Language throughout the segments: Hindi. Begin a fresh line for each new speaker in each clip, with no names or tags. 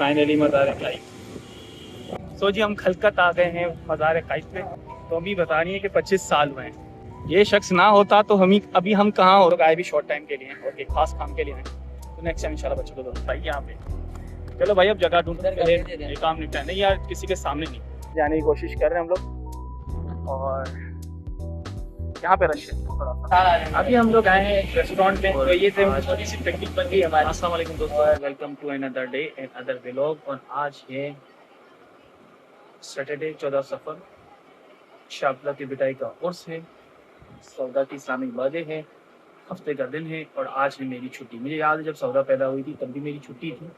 फाइनली मज़ार काइफ। सो जी हम खलकत आ गए हैं मज़ार काइफ पे। तो अभी बता रही है कि 25 साल हुए हैं। ये शख्स ना होता तो अभी हम कहाँ हो आए भी शॉर्ट टाइम के लिए और एक खास काम के लिए हैं। तो नेक्स्ट टाइम इंशाल्लाह बच्चों को दो भाई यहाँ पे। चलो भाई अब जगह ढूंढ ये काम निपटा नहीं यार, किसी के सामने नहीं जाने की कोशिश कर रहे हैं हम लोग। और यहाँ पे रश है थोड़ा सा। अभी हम लोग आए हैं रेस्टोरेंट में, तो ये छोटी सी टेक्निक बन गई हमारी। अस्सलाम वालेकुम दोस्तों, welcome to another day and other vlog. और आज है सैटरडे 14 सफ़र, शाबला की बिदाई का उर्स है, सौदा की इस्लामिक बर्थडे है, हफ्ते का दिन है और आज है मेरी छुट्टी। मुझे याद है जब सौदा पैदा हुई थी तब भी मेरी छुट्टी थी।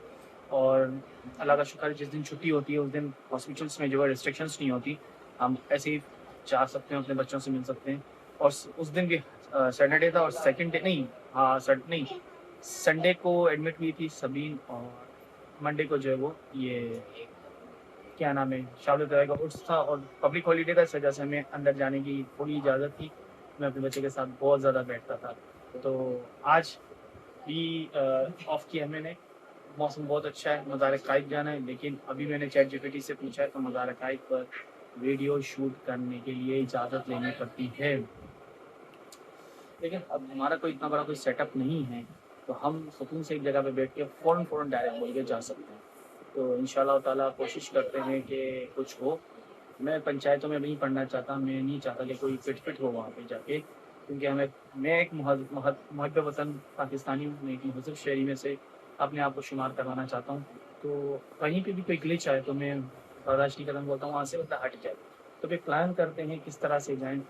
और अल्लाह का शुक्र है जिस दिन छुट्टी होती है उस दिन हॉस्पिटल्स में जो है रिस्ट्रिक्शंस नहीं होती, हम ऐसे ही जा सकते हैं, अपने बच्चों से मिल सकते हैं। और उस दिन भी सैटरडे था और सेकंड डे नहीं, हाँ नहीं, संडे को एडमिट हुई थी सबीन। और मंडे को जो है वो ये क्या नाम है शाबला तय का उर्स था और पब्लिक हॉलीडे था, इस वजह से हमें अंदर जाने की थोड़ी इजाज़त थी। मैं अपने बच्चे के साथ बहुत ज़्यादा बैठता था, तो आज भी ऑफ किया मैंने। मौसम बहुत अच्छा है, मज़ार काइफ जाना है, लेकिन अभी मैंने चैट जीपीटी से पूछा है तो मज़ार काइफ पर वीडियो शूट करने के लिए इजाज़त लेनी पड़ती है। लेकिन अब हमारा कोई इतना बड़ा कोई सेटअप नहीं है, तो हम सुकून से एक जगह पे बैठ के फ़ौरन डायरेक्ट बोल के जा सकते हैं। तो इंशाल्लाह ताला कोशिश करते हैं कि कुछ हो। मैं पंचायतों में नहीं पढ़ना चाहता, मैं नहीं चाहता कि कोई फिट हो वहाँ पे जाके, क्योंकि मैं एक मुहब्ब वतन पाकिस्तानी हूँ, मैं एक महज़ब शहरी में से अपने आप को शुमार करवाना चाहता हूँ। तो कहीं पे भी कोई ग्लिच आए तो मैं बर्दाश्त नहीं करना, बोलता हूँ वहाँ से बंदा हट जाए। तो फिर प्लान करते हैं किस तरह से जाएँ।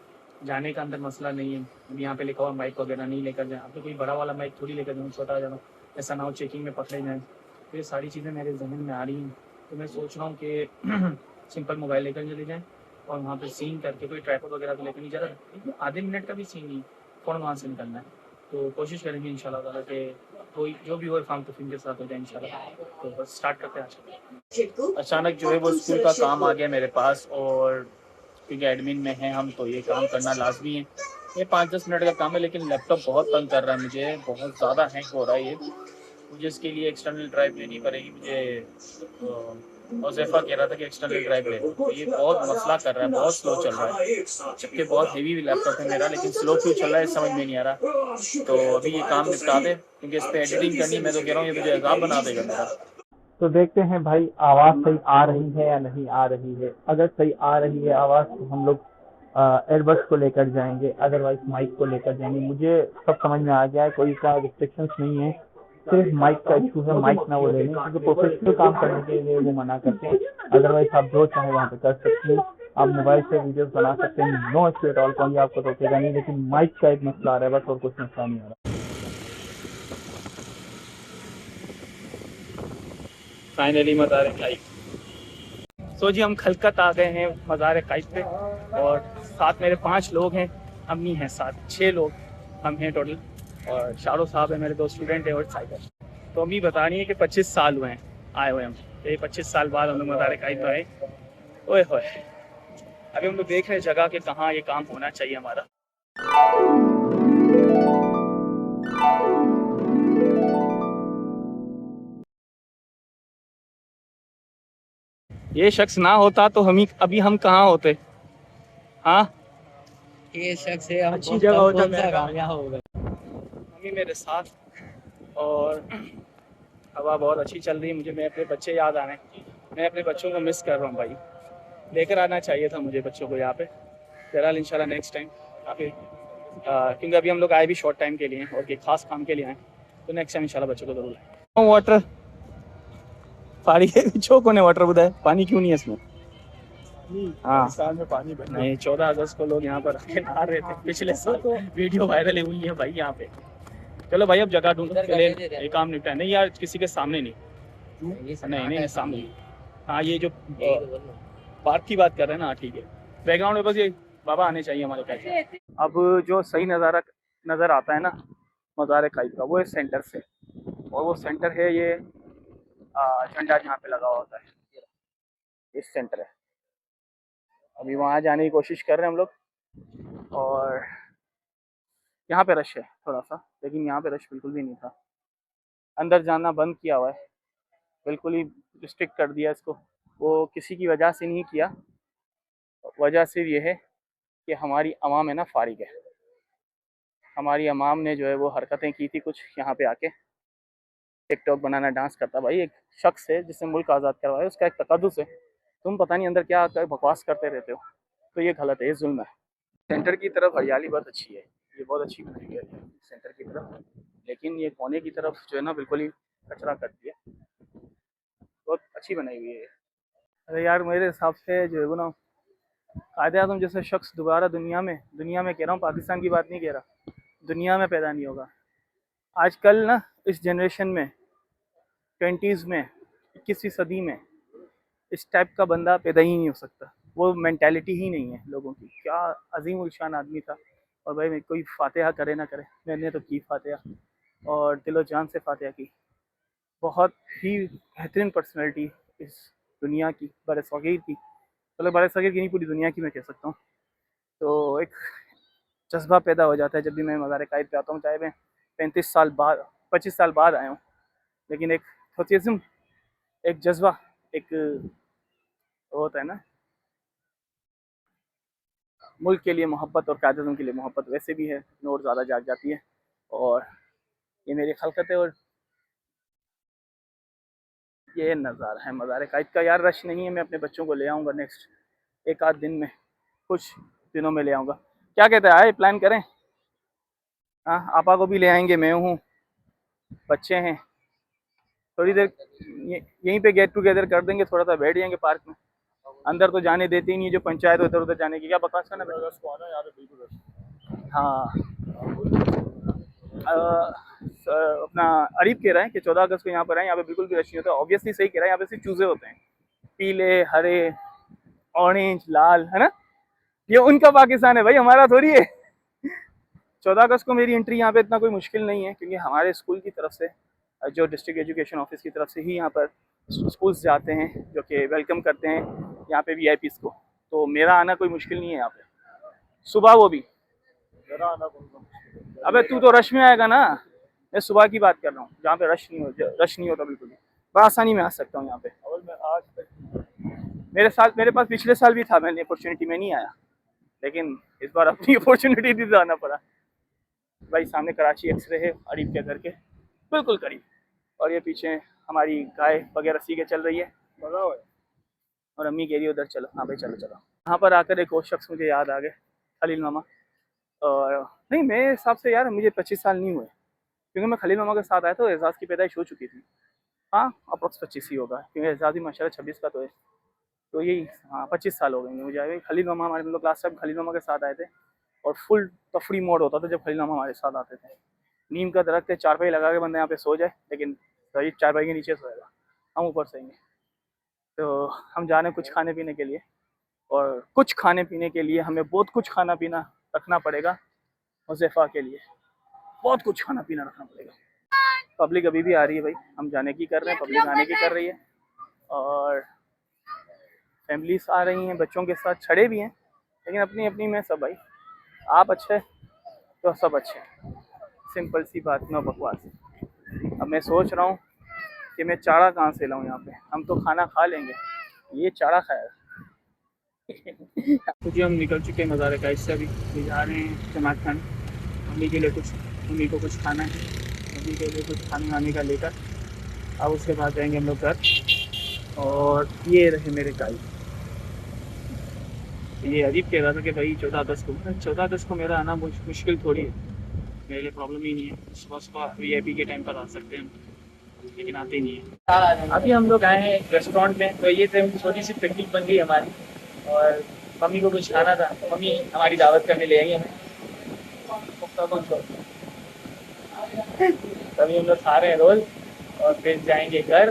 जाने का अंदर मसला नहीं है, अभी यहाँ पे लिखा हुआ माइक वगैरह नहीं लेकर जाएँ। अब तो कोई बड़ा वाला माइक थोड़ी लेकर जाऊँ, छोटा जाना, ऐसा ना हो चेकिंग में पकड़े जाएँ। तो ये सारी चीज़ें मेरे जहन में आ रही हैं, तो मैं सोच रहा हूँ कि सिंपल मोबाइल लेकर चले जाएँ और वहाँ पे सीन करके, कोई ट्राइपॉड वगैरह तो लेकर नहीं, ज़्यादा आधे मिनट का भी सीन नहीं, फ़ौरन वहाँ से निकलना है। तो कोशिश करेंगे इंशाल्लाह ताला कि कोई जो भी हो फार्म तफीम के साथ हो जाए इंशाल्लाह। तो बस स्टार्ट करते हैं आज। अचानक जो है वो स्कूल का काम आ गया मेरे पास, और क्योंकि एडमिन में है हम तो ये काम करना लाजमी है। ये 5-10 मिनट का काम है, लेकिन लैपटॉप बहुत तंग कर रहा है मुझे, बहुत ज़्यादा हैंग हो रहा है ये। मुझे इसके लिए एक्सटर्नल ड्राइव लेनी पड़ेगी मुझे। और कह रहा था कि एक्सटर्नल ड्राइव ले, तो ये बहुत मसला कर रहा है, बहुत स्लो चल रहा है। जबकि बहुत हेवी लैपटॉप है मेरा, लेकिन स्लो क्यों चल रहा है समझ में नहीं आ रहा। तो अभी ये काम निपटा दे, क्योंकि इस पर एडिटिंग करनी, मैं तो कह रहा हूँ ये मुझे अजाब बना देगा मेरा।
तो देखते हैं भाई आवाज़ सही आ रही है या नहीं आ रही है। अगर सही आ रही है आवाज़ तो हम लोग एयरबड्स को लेकर जाएंगे, अदरवाइज माइक को लेकर जाएंगे। मुझे सब समझ में आ गया है, कोई सा रिस्ट्रिक्शंस नहीं है, सिर्फ माइक का इशू है। माइक ना वो ले लें क्योंकि प्रोफेशनल काम करने के लिए वो मना करते हैं। अदरवाइज आप जो चाहे वहाँ पे कर सकते हैं, आप मोबाइल से वीडियोस बना सकते हैं, नो इशू एट ऑल, कोई आपको रोकेगा नहीं। लेकिन माइक का एक मसला आ रहा है बस, और कुछ मसला नहीं आ रहा।
फाइनली मज़ार काइफ। सो जी हम खलकत आ गए हैं मज़ार काइफ पे, और साथ मेरे 5 लोग हैं, अम्मी हैं साथ, 6 लोग हम हैं टोटल। और शाहरुख साहब है, मेरे 2 स्टूडेंट हैं और साइबर। तो अम्मी बता रही है कि 25 साल हुए हैं आए हुए हम, ये 25 साल बाद हम लोग मज़ार काइफ में आए। ओए होए, अभी हम लोग देख रहे हैं जगह के कहाँ ये काम होना चाहिए हमारा। ये शख्स ना होता तो अभी हम कहाँ होते। हाँ,
ये शख्स है, हम
अच्छी जगह होता
कौन सा काम यहाँ होगा।
मम्मी मेरे साथ, और हवा बहुत अच्छी चल रही है। मैं अपने बच्चे याद आ रहे हैं, मैं अपने बच्चों को मिस कर रहा हूँ भाई। लेकर आना चाहिए था मुझे बच्चों को यहाँ पे। बहरहाल इंशाल्लाह नेक्स्ट टाइम काफ़ी, क्योंकि अभी हम लोग आए भी शॉर्ट टाइम के लिए और एक खास काम के लिए आए, तो नेक्स्ट टाइम इंशाल्लाह बच्चों को जरूर लाएं। वाटर पानी चौको ने वाटर बुधा है, पानी क्यों नहीं है इसमें? हाँ साल में पानी नहीं, 14 अगस्त को लोग यहाँ पर नहा रहे थे पिछले साल, तो वीडियो वायरल हुई है भाई यहाँ पे। चलो भाई अब जगह ढूंढो, पहले ये काम निपटा नहीं यार, किसी के सामने नहीं, नहीं सामने। हाँ ये जो पार्क की बात कर रहे हैं ना, हाँ ठीक है। बैकग्राउंड में बस ये बाबा आने चाहिए हमारे कैसे। अब जो सही नज़ारा नज़र आता है ना मज़ार काइफ का, वो है सेंटर से, और वो सेंटर है ये झंडा जहाँ पे लगा हुआ होता है, इस सेंटर है। अभी वहाँ जाने की कोशिश कर रहे हैं हम लोग। और यहाँ पे रश है थोड़ा सा, लेकिन यहाँ पे रश बिल्कुल भी नहीं था। अंदर जाना बंद किया हुआ है, बिल्कुल ही रिस्ट्रिक्ट कर दिया इसको। वो किसी की वजह से नहीं किया, वजह सिर्फ ये है कि हमारी अवाम है ना फारिग है। हमारी अवाम ने जो है वो हरकतें की थी कुछ यहाँ पे आके, टिकटॉक बनाना, डांस करता। भाई एक शख्स है जिसने मुल्क आज़ाद करवाया, उसका एक तकद्दुस है, तुम पता नहीं अंदर क्या बकवास करते रहते हो। तो ये गलत है, ये जुल्म है। सेंटर की तरफ हरियाली बहुत अच्छी है, ये बहुत अच्छी बनाई गई है सेंटर की तरफ, लेकिन ये कोने की तरफ जो है ना बिल्कुल ही कचरा कर दिया। बहुत अच्छी बनाई हुई है। अरे यार मेरे हिसाब से जो है वो ना कायदे आज़म जैसे शख्स दोबारा दुनिया में कह रहा हूँ, पाकिस्तान की बात नहीं कह रहा, दुनिया में पैदा नहीं होगा। आजकल ना इस जनरेशन में 20s में 21वीं सदी में इस टाइप का बंदा पैदा ही नहीं हो सकता। वो मेंटालिटी ही नहीं है लोगों की। क्या अजीम उलशान आदमी था। और भाई कोई फातिहा करे ना करे, मैंने तो की फातिहा और दिलो जान से फातिहा की। बहुत ही बेहतरीन पर्सनैलिटी इस दुनिया की, बरसग़ीर की, मतलब बरसग़ीर की नहीं पूरी दुनिया की मैं कह सकता हूँ। तो एक जज्बा पैदा हो जाता है जब भी मैं मज़ार कायद पे आता हूँ, चाहे मैं 25 साल बाद आया हूँ, लेकिन एक थोथिज़म, एक जज्बा, एक होता है ना मुल्क के लिए मोहब्बत और कायद-ए-आज़म के लिए मोहब्बत, वैसे भी है और ज़्यादा जाग जाती है। और ये मेरी खलकत है और ये नज़ारा है मज़ार कायद का। यार रश नहीं है, मैं अपने बच्चों को ले आऊँगा नेक्स्ट एक आध दिन में, कुछ दिनों में ले आऊँगा। क्या कहते हैं, आए प्लान करें? हाँ, आपा को भी ले आएंगे, मैं हूँ, बच्चे हैं, थोड़ी देर यहीं पे गेट टुगेदर कर देंगे, थोड़ा सा बैठ जाएंगे पार्क में। अंदर तो जाने देते ही नहीं, जो पंचायत उधर उधर जाने की, क्या बकवास करना हाँ। अपना अरीब कह रहा है कि 14 अगस्त को यहाँ पर आए, यहाँ पे बिल्कुल भी रश नहीं होता। ऑब्वियसली सही कह रहा है, यहाँ पे सिर्फ चूजे होते हैं, पीले, हरे, ऑरेंज, लाल, है ना। ये उनका पाकिस्तान है भाई, हमारा थोड़ी है। 14 अगस्त को मेरी एंट्री यहाँ पे इतना कोई मुश्किल नहीं है, क्योंकि हमारे स्कूल की तरफ से, जो डिस्ट्रिक्ट एजुकेशन ऑफिस की तरफ से ही यहाँ पर स्कूल्स जाते हैं, जो कि वेलकम करते हैं यहाँ पे वीआईपीज़ को। तो मेरा आना कोई मुश्किल नहीं है यहाँ पे, सुबह वो भी। मेरा आना अबे तू तो रश में आएगा ना, मैं सुबह की बात कर रहा हूँ जहाँ पे रश नहीं होता बिल्कुल भी, बड़ा आसानी में आ सकता हूँ यहाँ पे। मैं आज तक मेरे पास पिछले साल भी था, मैंने अपॉर्चुनिटी में नहीं आया, लेकिन इस बार अपनी अपॉर्चुनिटी थी तो आना पड़ा। भाई सामने कराची एक्सरे है अरीब के घर के बिल्कुल करीब, और ये पीछे हमारी गाय वगैरह सीखे चल रही है, और अम्मी कह रही है उधर चलो। हाँ भाई चलो चलो। यहाँ पर आकर एक और शख्स मुझे याद आ गए, खलील मामा। और नहीं, मेरे हिसाब से यार मुझे 25 साल नहीं हुए, क्योंकि मैं खलील मामा के साथ आया तो एजाज़ की पैदाइश हो चुकी थी। हाँ अप्रॉक्स 25 ही होगा, क्योंकि एजाज़ भी माशाल्लाह 26 का तो है, तो यही हाँ 25 साल हो गए मुझे। खलील मामा हमारे मतलब लास्ट टाइम खलील मामा के साथ आए थे, और फुल तफरी मोड होता था जब खलील मामा हमारे साथ आते थे। नीम का दरख्त है, चारपाई लगा के बंदा यहाँ पे सो जाए, लेकिन सही चारपाई के नीचे सोएगा, हम ऊपर सोएंगे। तो हम जा रहे हैं कुछ खाने पीने के लिए, और कुछ खाने पीने के लिए हमें बहुत कुछ खाना पीना रखना पड़ेगा। हुज़ैफ़ा के लिए बहुत कुछ खाना पीना रखना पड़ेगा। पब्लिक अभी भी आ रही है भाई, हम जाने की कर रहे हैं, पब्लिक आने की कर रही है, और फैमिलीज आ रही हैं बच्चों के साथ, छड़े भी हैं, लेकिन अपनी अपनी में सब भाई। आप अच्छे तो सब अच्छे, सिंपल सी बात, नो बकवास। अब मैं सोच रहा हूँ कि मैं चारा कहाँ से लाऊं यहाँ पे, हम तो खाना खा लेंगे, ये चारा खाया। तो जी हम निकल चुके हैं मज़ार कायद से, अभी जा रहे हैं जमात खाने। मम्मी के लिए मम्मी को कुछ खाना है, मम्मी के लिए कुछ खाने वाने का लेकर, अब उसके बाद जाएंगे हम लोग घर। और ये रहे मेरे गाइड। ये अरीब कह रहा था कि भाई 14 अगस्त को मेरा आना मुश्किल थोड़ी है, मेरे लिए प्रॉब्लम ही नहीं है। सुबह सुबह वीआईपी के टाइम पर आ सकते हैं, लेकिन आते नहीं है। अभी हम लोग आए हैं रेस्टोरेंट में, तो ये छोटी सी पिकनिक बन गई हमारी, और मम्मी को कुछ खाना था, मम्मी हमारी दावत करने ले आई हमें। तभी हम लोग खा रहे हैं रोल, और फिर जाएंगे घर।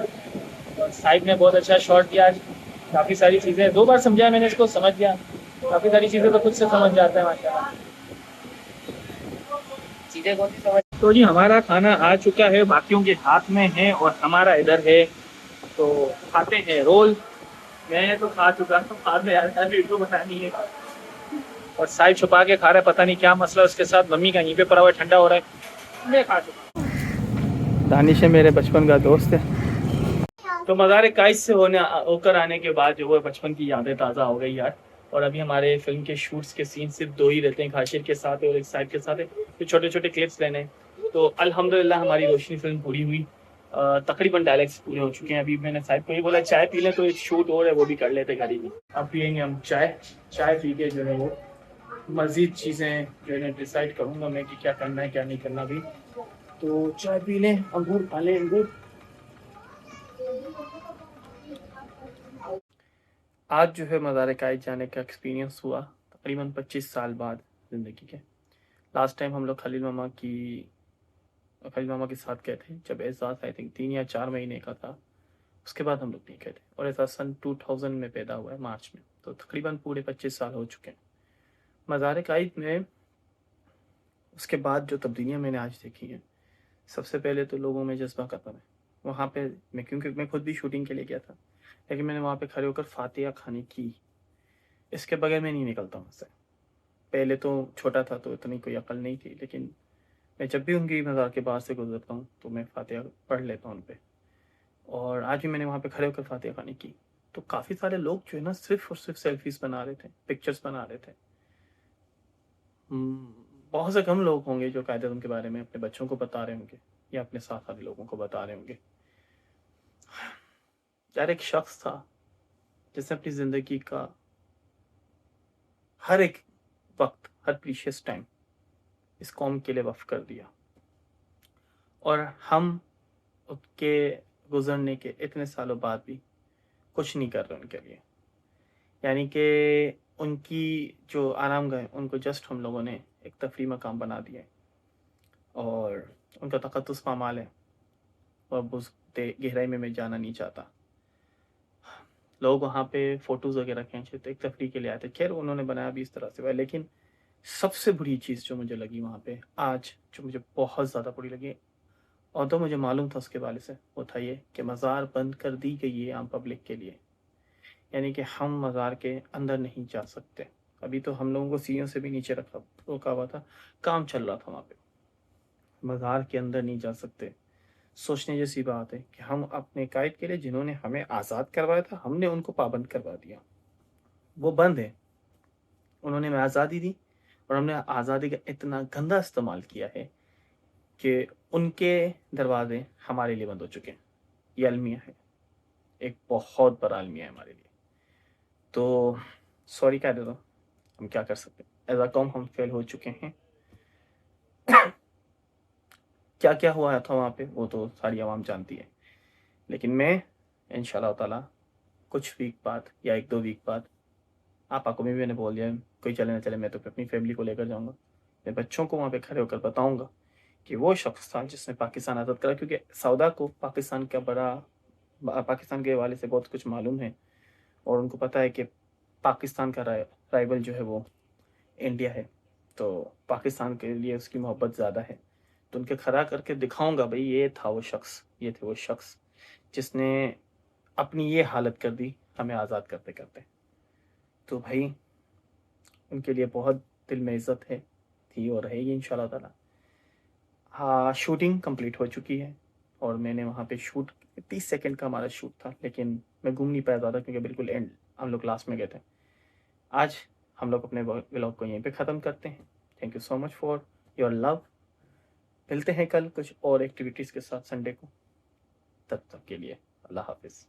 और साहिब ने बहुत अच्छा शॉट दिया आज, काफ़ी सारी चीज़ें 2 बार समझाया मैंने इसको, समझ गया, काफ़ी सारी चीज़ें तो खुद से समझ जाता है माशाल्लाह, चीज़ें कौन सी समझ। तो जी हमारा खाना आ चुका है, बाकियों के हाथ में है और हमारा इधर है, तो खाते हैं रोल। मैं तो खा चुका हूँ, बाद में यार वीडियो बनानी है, और साहिब छुपा के खा रहा है, पता नहीं क्या मसला उसके साथ। मम्मी का यहीं पे पड़ा हुआ ठंडा हो रहा है, मैं खा चुका हूँ। दानिश है मेरे बचपन का दोस्त है, तो मज़ार काइस से होकर आने के बाद जो है बचपन की यादें ताज़ा हो गई यार। और अभी हमारे फ़िल्म के शूट्स के सीन सिर्फ़ 2 ही रहते हैं, खाशिर के साथ और एक साइड के साथ है, तो छोटे-छोटे क्लिप्स लेने हैं। तो अल्हम्दुलिल्लाह हमारी रोशनी फ़िल्म पूरी हुई। तकरीबन डायलॉग्स पूरे हो चुके हैं। अभी मैंने साहिब को ये बोला चाय पी लें, तो एक शूट और है वो भी कर लेते घर ही में। अब पिएँगे हम चाय, चाय पी के जो है वो मज़ीद चीज़ें जो है डिसाइड करूँगा मैं कि क्या करना है, क्या नहीं करना अभी। तो चाय पी लें, अंगूर खा लें अंगूर। आज जो है मज़ार कायद जाने का एक्सपीरियंस हुआ तकरीबन 25 साल बाद ज़िंदगी के। लास्ट टाइम हम लोग खलील मामा के साथ गए थे जब एजाज आई थिंक 3 या 4 महीने का था। उसके बाद हम लोग नहीं गए थे और एजाज सन 2000 में पैदा हुआ है मार्च में, तो तकरीबन पूरे 25 साल हो चुके हैं मज़ार कायद में। उसके बाद जो तब्दीलियाँ मैंने आज देखी हैं, सबसे पहले तो लोगों में जज्बा कदम है वहाँ पे। मैं क्योंकि मैं खुद भी शूटिंग के लिए गया था, लेकिन मैंने वहाँ पे खड़े होकर फातिहा खाने की, इसके बगैर मैं नहीं निकलता वहाँ से। पहले तो छोटा था तो इतनी कोई अकल नहीं थी, लेकिन मैं जब भी उनकी मज़ार के बाहर से गुजरता हूँ तो मैं फातिहा पढ़ लेता हूँ उन पे। और आज भी मैंने वहाँ पे खड़े होकर फातिहा खानी की, तो काफ़ी सारे लोग जो है ना सिर्फ और सिर्फ सेल्फीज बना रहे थे, पिक्चर्स बना रहे थे। बहुत से कम लोग होंगे जो कायदे उनके बारे में अपने बच्चों को बता रहे होंगे या अपने साथ वाले लोगों को बता रहे होंगे। यार एक शख्स था जिसने अपनी ज़िंदगी का हर एक वक्त, हर प्रीशियस टाइम इस कौम के लिए वक्फ कर दिया, और हम उसके गुजरने के इतने सालों बाद भी कुछ नहीं कर रहे उनके लिए। यानी कि उनकी जो आरामगाह उनको जस्ट हम लोगों ने एक तफरी मकाम बना दिया है, और उनका तकद्दुस पामाल है और उस गहराई में मैं जाना नहीं चाहता। लोग वहाँ पे फ़ोटोज़ वगैरह खींचे तो एक तफरी के लिए आए थे, खैर उन्होंने बनाया भी इस तरह से हुआ, लेकिन सबसे बुरी चीज़ जो मुझे लगी वहाँ पे आज, जो मुझे बहुत ज़्यादा बुरी लगी, और तो मुझे मालूम था उसके वाले से, वो था ये कि मज़ार बंद कर दी गई है आम पब्लिक के लिए। यानी कि हम मज़ार के अंदर नहीं जा सकते। अभी तो हम लोगों को सीढ़ियों से भी नीचे रोका हुआ था, काम चल रहा था वहाँ पे। मज़ार के अंदर नहीं जा सकते। सोचने जैसी बात है कि हम अपने कायद के लिए जिन्होंने हमें आज़ाद करवाया था, हमने उनको पाबंद करवा दिया। वो बंद है, उन्होंने हमें आज़ादी दी और हमने आज़ादी का इतना गंदा इस्तेमाल किया है कि उनके दरवाजे हमारे लिए बंद हो चुके हैं। ये अलमिया है, एक बहुत बड़ा अलमिया है हमारे लिए। तो सॉरी कह देता हूँ, हम क्या कर सकते हैं, एज अ कौम हम फेल हो चुके हैं। क्या क्या हुआ था वहाँ पे वो तो सारी आवाम जानती है, लेकिन मैं इंशाल्लाह ताला कुछ वीक बाद या 1-2 वीक बाद, आपा को भी मैंने बोल दिया, कोई चले ना चले मैं तो अपनी फैमिली को लेकर जाऊँगा। मैं बच्चों को वहाँ पे खड़े होकर बताऊँगा कि वो शख्स था जिसने पाकिस्तान आज़ाद करा, क्योंकि सऊदा को पाकिस्तान के हवाले से बहुत कुछ मालूम है, और उनको पता है कि पाकिस्तान का राइवल जो है वो इंडिया है, तो पाकिस्तान के लिए उसकी मोहब्बत ज़्यादा है। तो उनके खड़ा करके दिखाऊँगा भाई ये था वो शख्स, ये थे वो शख्स जिसने अपनी ये हालत कर दी हमें आज़ाद करते-करते। तो भाई उनके लिए बहुत दिल में इज़्ज़त है, थी और रहेगी इंशाल्लाह ताला। हाँ, शूटिंग कंप्लीट हो चुकी है और मैंने वहाँ पे शूट 30 सेकंड का हमारा शूट था, लेकिन मैं घूम नहीं पाया ज़्यादा क्योंकि बिल्कुल एंड हम लोग लास्ट में गए थे। आज हम लोग अपने व्लॉग को यहीं पे ख़त्म करते हैं। Thank you so much for your love. मिलते हैं कल कुछ और एक्टिविटीज़ के साथ संडे को। तब तक के लिए अल्लाह हाफ़िज़।